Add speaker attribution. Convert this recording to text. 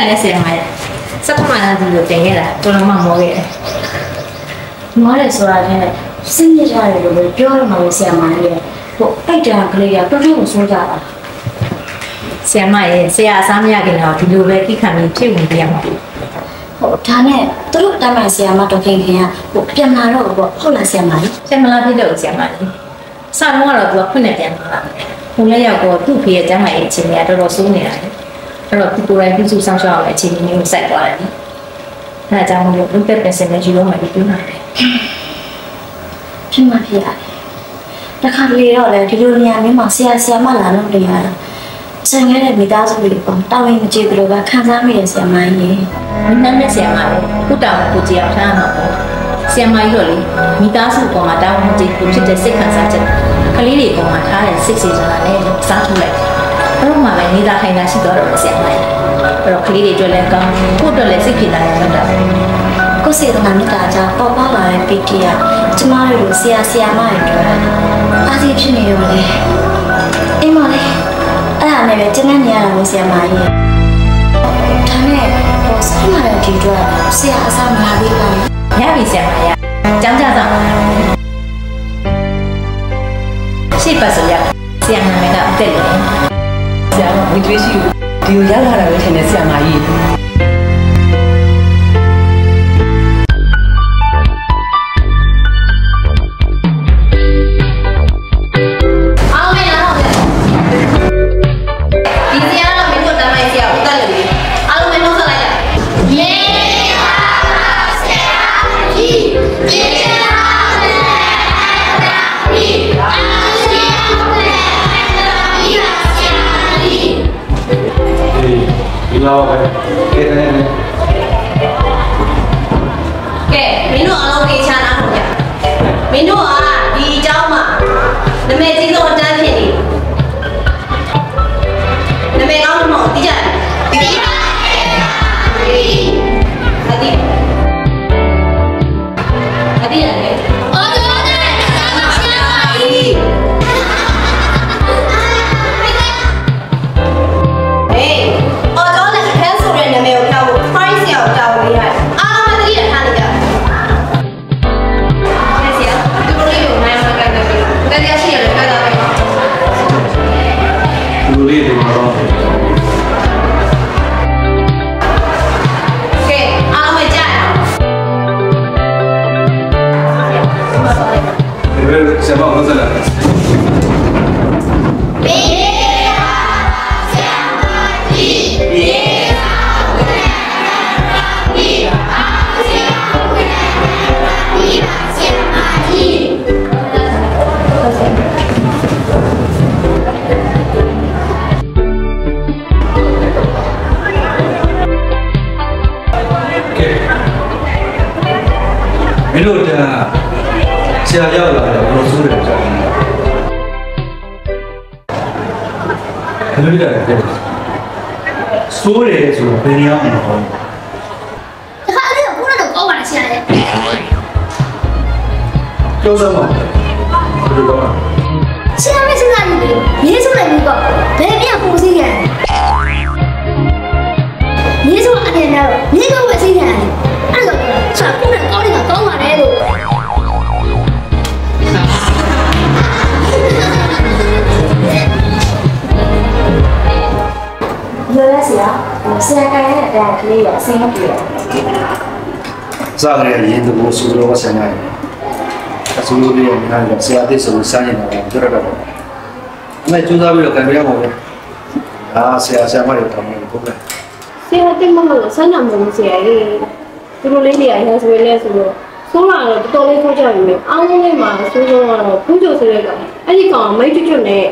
Speaker 1: လည်းဆရာမရဲ့စက်ထမလာဒီလိုတင်ခဲ့တာတော်တော်မှမောခဲ့တယ်မောတယ်ဆိုတာလည်းစိတ်ညစ်ရတယ်လို့ပြောရမှာပဲဆရာမရဲ့ဟိုအိတ်တံကလေးကတော်တော်ကိုဆိုးကြတာဆရာမရဲ့ဆရာအစားမရခင်တော့ဒီလိုပဲခိခံပြီးဖြစ်ဝင်ပြရမှာဟိုဒါနဲ့သူတို့တမ်းမှဆရာမတော်ခင်ခင်ကဟိုပြန်လာတော့ပေါ့ဟုတ်လားဆရာမလေးပြန်မလာဖြစ်တော့ဆရာမလေးစတော့ကတော့သူကခွင့်နဲ့ပြန်လာတာဟိုလည်းရောက်တော့သူ့ဖေရဲ့တမ်းမှရဲ့အခြေအနေကတော်တော်ဆိုးနေတာလေအဲ့တော့သူကိုယ်တိုင်ပြုစုဆောင်ရှောက်အောင်အခြေအနေမျိုးစိုက်သွားတယ်။အဲဒါကြောင့်မို့လို့ဘက်ပဲစင်နဲ့ယူလို့မှပြီးပြောတာလေ။ဖြစ်မှဖြစ်ရတယ်။တခါလေတော့လေဒီလိုနေရာမျိုးမှာဆရာမလာလို့နေရတာ။ဆန်ခဲ့တဲ့မိသားစုတွေပေါ့တောင်းရင်မကြည့်ဘလို့ကခံစားမိရဲ့ဆရာမကြီး။မနှမ်းနဲ့ဆရာမလေးခုတောင်းကိုကြည့်အောင်ထားမှာပေါ့။ဆရာမကြီးတို့လေမိသားစုပေါ်မှာတောင်းကြည့်ကိုဖြစ်တဲ့စိတ်ခံစားချက်ကလေးတွေပေါ်မှာထားတဲ့စိတ်စေစားနဲ့စားထုတ်လိုက်။အဲ့တော့မှလည်းနေသားထိုင်တာရှိတော့ဆရာမကြီးအဲ့တော့ကလေးတွေအတွက်လည်းကောင်းကိုယ့်အတွက်လည်းစိတ်ဖြစ်တာလည်းလုပ်တာကိုယ်စေတနာမြတ်တာကြောင့်ပေါ်ပေါက်လာတဲ့ပီတီကကျမတို့လိုဆရာမတွေအတွက်အားစီဖြစ်နေရောလေအိမ်မလေးအဲ့ဒါနဲ့ပဲကျန်းနေရတာလို့ဆရာမကြီးဒါနဲ့ဟိုဆက်လာတဲ့ဒီတော့ဆရာအစားမလာသေးပါဘူးရပြီဆရာမကြီးကျောင်းကြဆောင်ရှေ့ပတ်ဆိုရဆရာနာမည်ကအသက်လေဆရာကဝီသွေးရှိဘူးဒီကိုရောက်လာတာပဲထင်တယ်ဆရာမကြီးအားမရတော့ဘူးဒီဆရာကမင်းတို့တမ်းလိုက်ဆရာဦးတက်လို့အားလုံးမနှုတ်ဆက်လိုက်တာယေဟာဆရာကြီးယေဟာ
Speaker 2: ဒီလောက်ပဲကဲနေနေ
Speaker 1: ကဲမင်းတို့အားလုံးပြေးချနာဟုတ်ကြမင်းတို့ကဒီအကြောင်းမှာနာမည်ကြီးဆုံးအတန်းဖြစ်နေနာမည်ကောင်းလို့မဟုတ်သိကြတယ်သိပါတယ်အဒီရတယ်အော်တော်တယ်ဆရာမကြီးနာမည်ကိုတောင်းဖို့ price ရအောင်တောင်းပေးရတယ်။အားလုံးမသိရထားနေကြ။ဒါဆရာဒီလိုလေးကိုနိုင်မှာကြိုက်တယ်။တရားရှိရတယ်ဖတ်တာပဲ။
Speaker 2: ဒီလိုလေးတွေမှာတော့
Speaker 1: ကဲအားလုံးကြားရအောင်။
Speaker 2: ဒီလိုဆရာမဟုတ်စလား
Speaker 1: ဘေးဆရာမကြီးဘေး
Speaker 2: မင်းတို့ဆရာရောက်လာတော့ဘယ်လိုဆိုးတယ်ကြာဘယ်လိုလဲဆိုးတယ်ဆိုတော့ဘယ်နေရာမှာမဟုတ်
Speaker 3: တခါလေးကဘုရားတော့ကောင်းပါလားဆရာရဲ့
Speaker 2: ကျောင်းသားမှာဘယ်လိုကောင်းလဲ
Speaker 3: ဆရာမစဉ်းစားနေတယ်ရေးစုလိုက်ပြီပေါ့ဘယ်ပြပုံစည်းရတယ်ရေးစုအနေနဲ့တော့ရေးကောင်းဝယ်စည်းရတယ်အဲ့တော့ဆရာဘုရားကောင်းတယ်ကောင်းပါတယ်လို့
Speaker 1: လောဆရာဆရာကလည်းတဲ့ကလေးရအစင်းမပြေ
Speaker 2: ။စားရရင်တို့ဆူလို့ဆန်နေတယ်။အဆူလို့လည်းနားရဆရာတဲ့ဆိုစားနေတာပဲကြရတာပဲ။အမေကျူးစားပြီးတော့ကံပြရမှာပဲ။ဆရာမတွေတောင်းနေတယ်ဟုတ်ကဲ့
Speaker 4: ဆရာတိတ်မလို့ဆန်းနာမလို့ဆရာကြီးသူတို့လေးနေရာဟဲဆိုရဲလဲဆိုတော့ဆိုးလာတော့တော်တော်လေးဆိုးကြပြီ။အားလုံးလေးမှာဆိုးတော့ဘူးကြိုဆိုရဲကအဲ့ဒီကောင်မိတ်ကျွတ်နဲ့